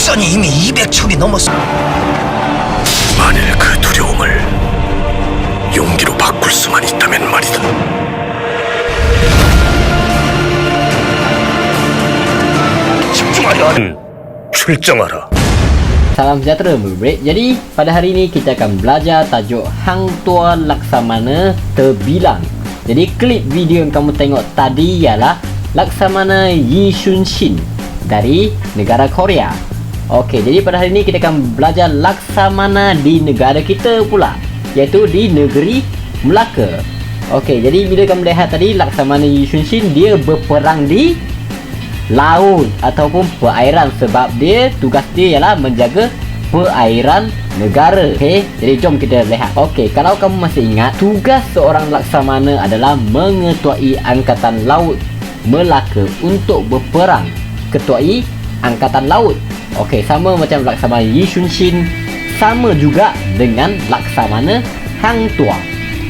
직선이 이미 200척이 넘었어. 만일 그 두려움을 용기로 바꿀 수만 있다면 말이다. 집중하려. 출정하라. Salam sejahtera murid. Jadi pada hari ini kita akan belajar tajuk Hang Tuah Laksamana Terbilang. Jadi klip video yang kamu tengok tadi ialah Laksamana Yi Shun Shin dari negara Korea. Okey, jadi pada hari ini kita akan belajar Laksamana di negara kita pula, iaitu di negeri Melaka. Okey, jadi bila kamu lihat tadi Laksamana Yi Shun Shin, dia berperang di laut ataupun perairan sebab dia tugas dia ialah menjaga perairan negara. Okey, jadi jom kita lihat. Okey, kalau kamu masih ingat, tugas seorang laksamana adalah mengetuai angkatan laut Melaka untuk berperang. Ketuai angkatan laut. Okey, sama macam laksamana Yi Shun Shin, sama juga dengan laksamana Hang Tuah.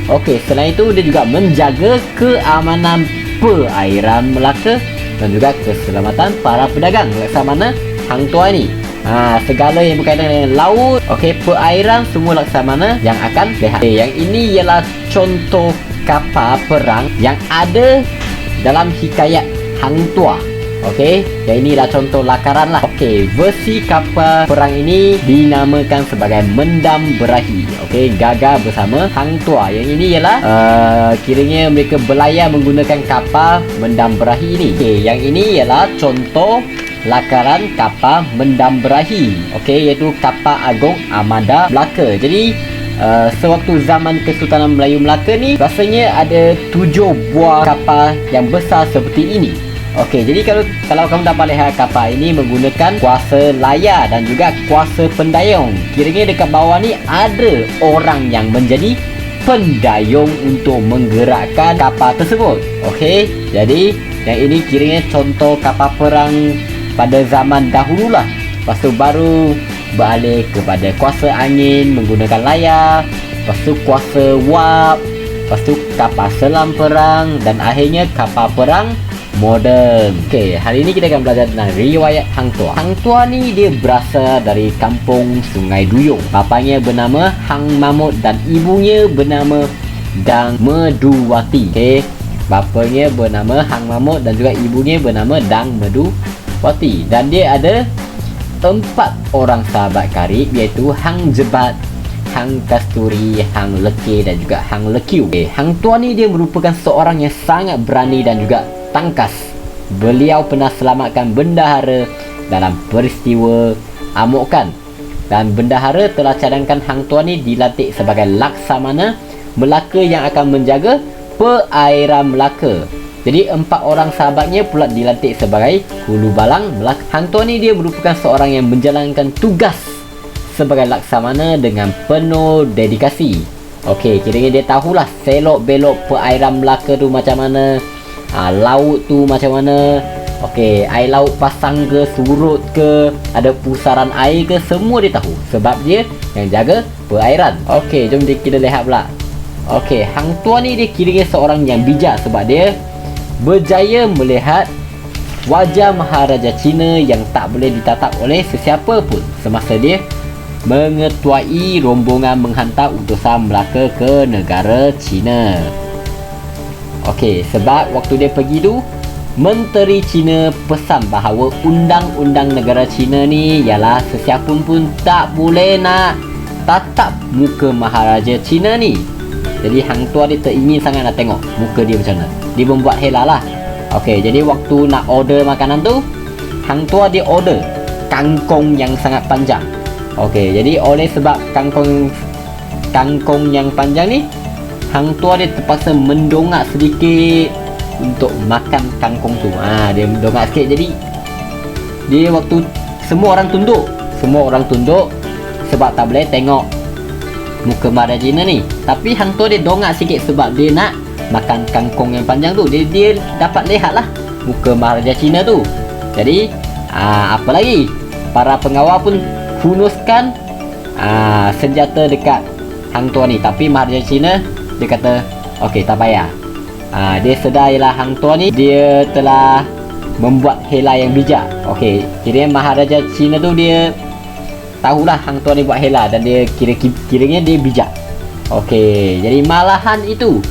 Okey, selain itu dia juga menjaga keamanan perairan Melaka dan juga keselamatan para pedagang. Laksamana Hang Tuah ni segala yang berkaitan dengan laut, okey, perairan, semua laksamana yang akan lihat. Yang ini ialah contoh kapal perang yang ada dalam hikayat Hang Tuah. Okey, yang ini adalah contoh lakaran lah. Okey, versi kapal perang ini dinamakan sebagai Mendam Berahi. Okey, gagah bersama Hang Tuah. Yang ini ialah kiranya mereka berlayar menggunakan kapal Mendam Berahi ini. Okey, yang ini ialah contoh lakaran kapal Mendam Berahi. Okey, iaitu kapal Agung Armada Melaka. Jadi sewaktu zaman Kesultanan Melayu Melaka ni, rasanya ada 7 buah kapal yang besar seperti ini. Okey, jadi kalau kamu dapat lihat kapal ini menggunakan kuasa layar dan juga kuasa pendayung. Kiranya dekat bawah ni ada orang yang menjadi pendayung untuk menggerakkan kapal tersebut. Okey, jadi yang ini kiranya contoh kapal perang pada zaman dahulu lah. Lepas tu baru beralih kepada kuasa angin menggunakan layar, lepas tu kuasa wap, lepas tu kapal selam perang dan akhirnya kapal perang moden. Okey, hari ini kita akan belajar tentang riwayat Hang Tuah. Hang Tuah ni dia berasal dari kampung Sungai Duyung. Bapanya bernama Hang Mamut dan ibunya bernama Dang Meduwati. Okey, bapanya bernama Hang Mamut dan juga ibunya bernama Dang Meduwati. Dan dia ada 4 orang sahabat karib, iaitu Hang Jebat, Hang Kasturi, Hang Lekir dan juga Hang Lekiu. Okay, Hang Tuah ni dia merupakan seorang yang sangat berani dan juga tangkas. Beliau pernah selamatkan bendahara dalam peristiwa amukan, dan bendahara telah cadangkan Hang Tuah ni dilantik sebagai laksamana Melaka yang akan menjaga perairan Melaka. Jadi 4 orang sahabatnya pula dilantik sebagai hulu balang Melaka. Hang Tuah ni dia merupakan seorang yang menjalankan tugas sebagai laksamana dengan penuh dedikasi. Okey, kiranya dia tahulah selok belok perairan Melaka tu macam mana, laut tu macam mana. Okey, air laut pasang ke, surut ke, ada pusaran air ke, semua dia tahu sebab dia yang jaga perairan. Okey, jom kita lihat pula. Okey, Hang Tuah ni dia kiranya seorang yang bijak sebab dia berjaya melihat wajah Maharaja Cina yang tak boleh ditatap oleh sesiapa pun semasa dia mengetuai rombongan menghantar utusan Melaka ke negara Cina. Okey, sebab waktu dia pergi tu, Menteri Cina pesan bahawa undang-undang negara Cina ni ialah sesiapa pun tak boleh nak tatap muka Maharaja Cina ni. Jadi Hang Tuah dia teringin sangat nak tengok muka dia macam mana. Dia membuat helah lah. Okey, jadi waktu nak order makanan tu, Hang Tuah dia order kangkong yang sangat panjang. Okey, jadi oleh sebab kangkong yang panjang ni, Hang Tuah dia terpaksa mendongak sedikit untuk makan kangkong tu. Dia mendongak sikit, jadi dia waktu semua orang tunduk sebab tak boleh tengok muka Maharaja Cina ni. Tapi Hang Tuah dia dongak sikit sebab dia nak makan kangkong yang panjang tu. Dia dapat lihat lah muka Maharaja Cina tu. Jadi apa lagi, para pengawal pun hunuskan senjata dekat Hang Tuah ni. Tapi Maharaja Cina dia kata okey, tak payah. Dia sedar ialah Hang Tuah ni dia telah membuat hela yang bijak. Okey, kiranya Maharaja Cina tu dia tahulah Hang Tuah ni buat hela dan dia kiranya dia bijak. Okey, jadi malahan itu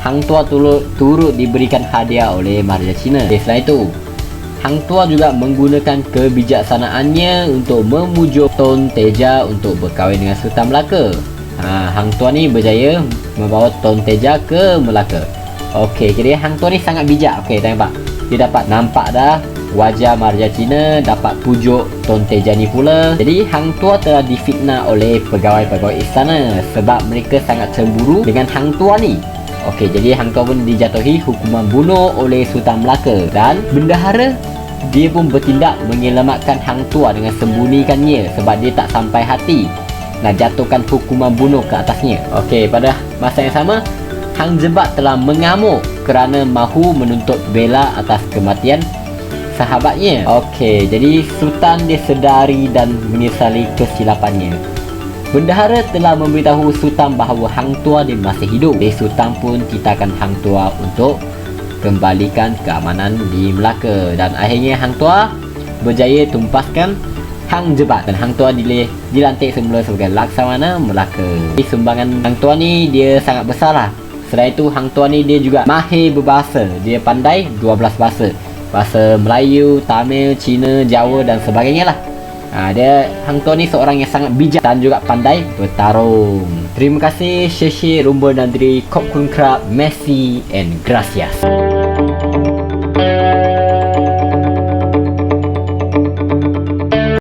Hang Tuah turut diberikan hadiah oleh Maharaja Cina. Selain itu, Hang Tuah juga menggunakan kebijaksanaannya untuk memujuk Tun Teja untuk berkahwin dengan Sultan Melaka. Hang Tuah ni berjaya membawa Tun Teja ke Melaka. Okey, kira Hang Tuah ni sangat bijak. Okey, tengok, dia dapat nampak dah wajah Maharaja Cina, dapat pujuk Tun Teja ni pula. Jadi Hang Tuah telah difitnah oleh pegawai-pegawai istana sebab mereka sangat cemburu dengan Hang Tuah ni. Okey, jadi Hang Tuah pun dijatuhi hukuman bunuh oleh Sultan Melaka dan bendahara dia pun bertindak menyelamatkan Hang Tuah dengan sembunyikannya sebab dia tak sampai hati nak jatuhkan hukuman bunuh ke atasnya. Okey, pada masa yang sama Hang Jebat telah mengamuk kerana mahu menuntut bela atas kematian sahabatnya. Okey, jadi Sultan dia sedari dan menyesali kesilapannya. Bendahara telah memberitahu Sultan bahawa Hang Tuah dia masih hidup. Jadi Sultan pun titahkan Hang Tuah untuk kembalikan keamanan di Melaka dan akhirnya Hang Tuah berjaya tumpaskan Hang Jebat dan Hang Tuah dilantik semula sebagai Laksamana Melaka. Jadi sumbangan Hang Tuah ni dia sangat besar lah. Selain itu Hang Tuah ni dia juga mahir berbahasa. Dia pandai 12 bahasa. Bahasa Melayu, Tamil, Cina, Jawa dan sebagainya lah. Hang Tuah ni seorang yang sangat bijak dan juga pandai bertarung. Terima kasih, Sheshe, Rumbo Nandri, Kop Kun Krab, Messi and Gracias.